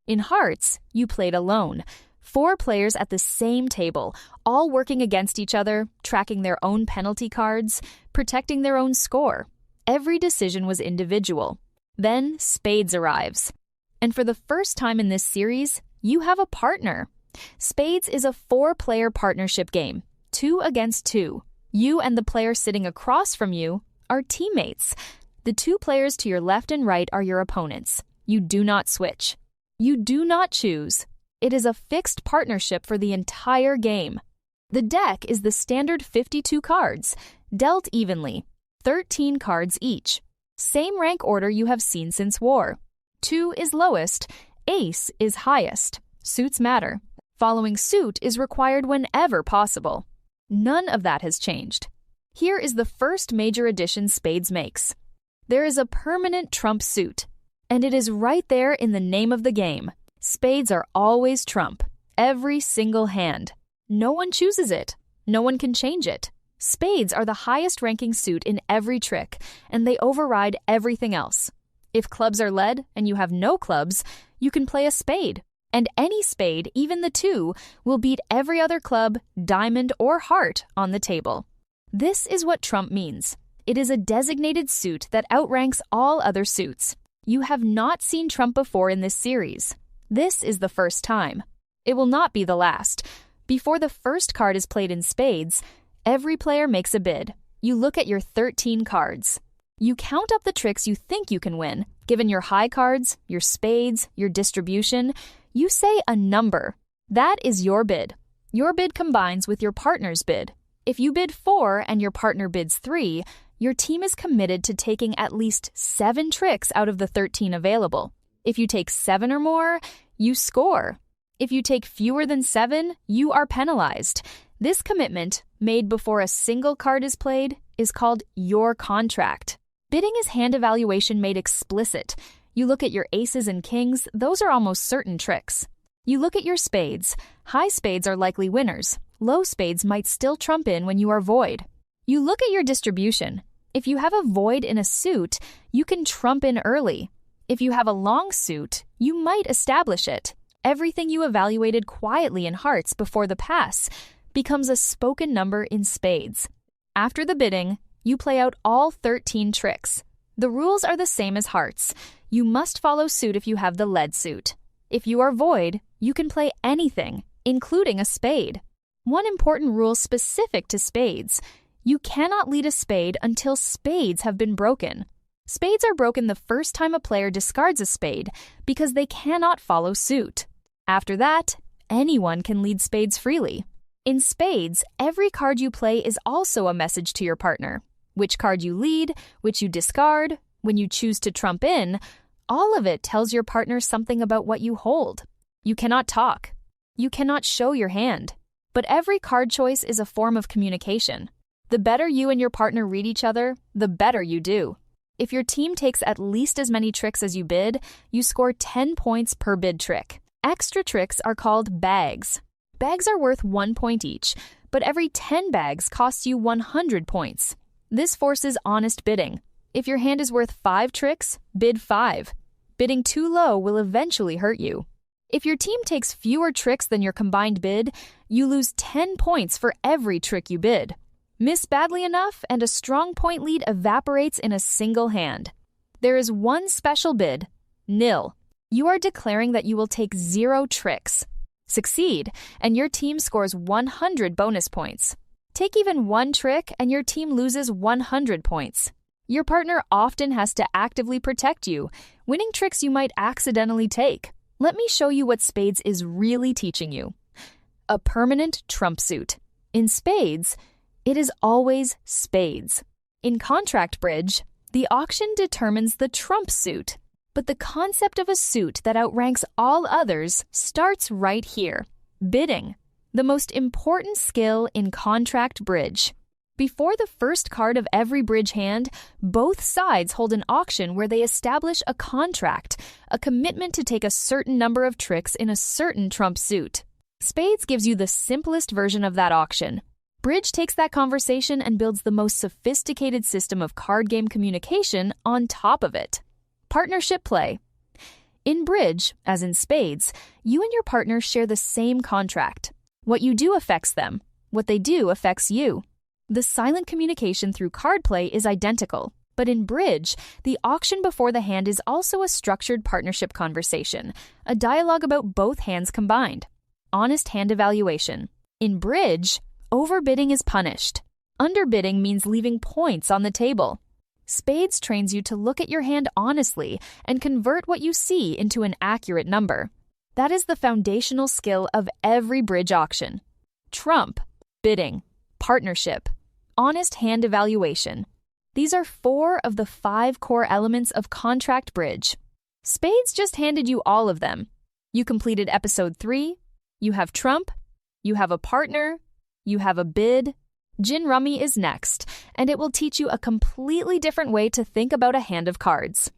In hearts, you played alone. 4 players at the same table, all working against each other, tracking their own penalty cards, protecting their own score. Every decision was individual. Then Spades arrives. And for the first time in this series, you have a partner. Spades is a 4-player partnership game, 2 against 2. You and the player sitting across from you are teammates. The 2 players to your left and right are your opponents. You do not switch. You do not choose. It is a fixed partnership for the entire game. The deck is the standard 52 cards, dealt evenly, 13 cards each. Same rank order you have seen since war. 2 is lowest, ace is highest. Suits matter. Following suit is required whenever possible. None of that has changed. Here is the first major addition Spades makes. There is a permanent trump suit, and it is right there in the name of the game. Spades are always trump, every single hand. No one chooses it. No one can change it. Spades are the highest ranking suit in every trick, and they override everything else. If clubs are led and you have no clubs, you can play a spade. And any spade, even the 2, will beat every other club, diamond, or heart on the table. This is what trump means. It is a designated suit that outranks all other suits. You have not seen trump before in this series. This is the first time. It will not be the last. Before the first card is played in Spades, every player makes a bid. You look at your 13 cards. You count up the tricks you think you can win. Given your high cards, your spades, your distribution, you say a number. That is your bid. Your bid combines with your partner's bid. If you bid 4 and your partner bids 3, your team is committed to taking at least 7 tricks out of the 13 available. If you take 7 or more, you score. If you take fewer than 7, you are penalized. This commitment, made before a single card is played, is called your contract. Bidding is hand evaluation made explicit. You look at your aces and kings, those are almost certain tricks. You look at your spades. High spades are likely winners. Low spades might still trump in when you are void. You look at your distribution. If you have a void in a suit, you can trump in early. If you have a long suit, you might establish it. Everything you evaluated quietly in hearts before the pass becomes a spoken number in spades. After the bidding, you play out all 13 tricks. The rules are the same as hearts. You must follow suit if you have the lead suit. If you are void, you can play anything, including a spade. One important rule specific to spades: you cannot lead a spade until spades have been broken. Spades are broken the first time a player discards a spade because they cannot follow suit. After that, anyone can lead spades freely. In spades, every card you play is also a message to your partner. Which card you lead, which you discard, when you choose to trump in, all of it tells your partner something about what you hold. You cannot talk. You cannot show your hand. But every card choice is a form of communication. The better you and your partner read each other, the better you do. If your team takes at least as many tricks as you bid, you score 10 points per bid trick. Extra tricks are called bags. Bags are worth 1 point each, but every 10 bags costs you 100 points. This forces honest bidding. If your hand is worth 5 tricks, bid 5. Bidding too low will eventually hurt you. If your team takes fewer tricks than your combined bid, you lose 10 points for every trick you bid. Miss badly enough, and a strong point lead evaporates in a single hand. There is one special bid: nil. You are declaring that you will take 0 tricks. Succeed, and your team scores 100 bonus points. Take even 1 trick, and your team loses 100 points. Your partner often has to actively protect you, winning tricks you might accidentally take. Let me show you what Spades is really teaching you. A permanent trump suit. In Spades, it is always spades. In contract bridge, the auction determines the trump suit. But the concept of a suit that outranks all others starts right here: bidding, the most important skill in contract bridge. Before the first card of every bridge hand, both sides hold an auction where they establish a contract, a commitment to take a certain number of tricks in a certain trump suit. Spades gives you the simplest version of that auction. Bridge takes that conversation and builds the most sophisticated system of card game communication on top of it. Partnership play. In bridge, as in spades, you and your partner share the same contract. What you do affects them. What they do affects you. The silent communication through card play is identical, but in bridge, the auction before the hand is also a structured partnership conversation, a dialogue about both hands combined. Honest hand evaluation. In bridge, overbidding is punished. Underbidding means leaving points on the table. Spades trains you to look at your hand honestly and convert what you see into an accurate number. That is the foundational skill of every bridge auction. Trump, bidding, partnership, honest hand evaluation. These are 4 of the 5 core elements of contract bridge. Spades just handed you all of them. You completed episode 3, you have Trump, you have a partner, you have a bid. Gin Rummy is next, and it will teach you a completely different way to think about a hand of cards.